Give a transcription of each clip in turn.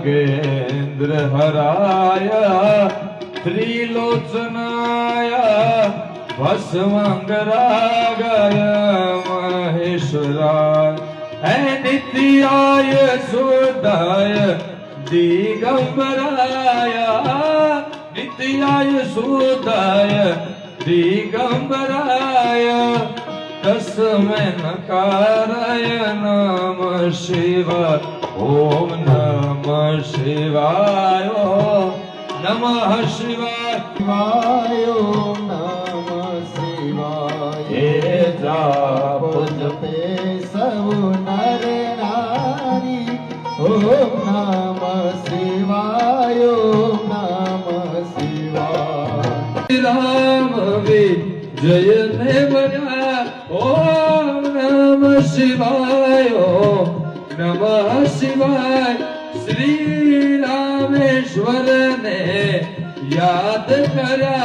नागेन्द्र हराय त्रिलोचनाय भस्मंगरागाय महेश्वराय है नित्याय सुदाय दिगंबराय नित्याय सुदाय दिगंबराय तस्मै नकाराय नमः शिवाय ओम नमः शिवाय नमः शिवाय ओम नमः शिवाय हे जाप जपे सब नर नारी ओम नमः शिवाय ओम नमः शिवाय राम विजय ने बजा ओम नमः शिवाय ओम नमः शिवाय श्री रामेश्वर ने याद करा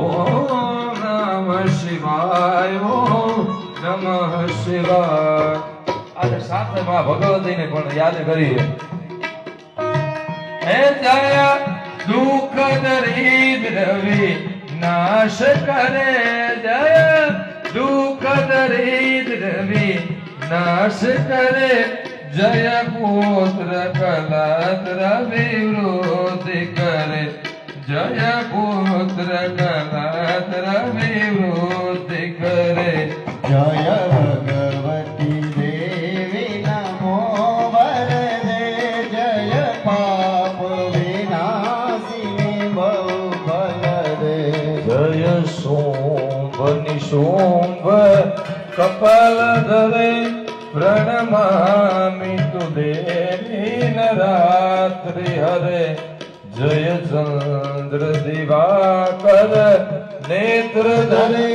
ओम नमः शिवाय ओम नमः शिवाय आज साथ में भगवती ने पण याद करी हे जय दुख दरिद्र नाश करे जय दुख दरिद्र नाश करे जय पुत्र कलत्र विवृद्धि करे जय पुत्र कलत्र विवृद्धि करे जय भगवती देवी नमो वरदे जय पाप विनाशिनी बहु बलदे जय सोम निशोम कपाल धरे प्रणमामि तुदे रात्रि हरे जय चंद्र दिवाकर नेत्र धरे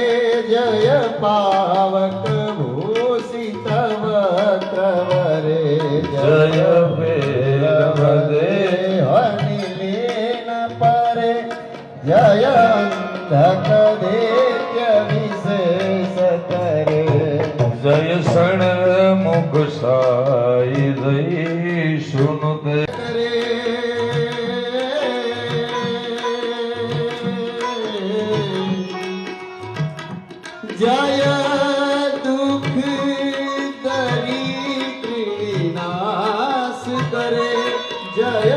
जय पावक भूषित वक्त्रवरे जय वेद हनिलेन परे जय अंधक देत्य विशेष करे जय क्षण मुख साई दई सुनुते जय दुख दरिद्र नाश करे जय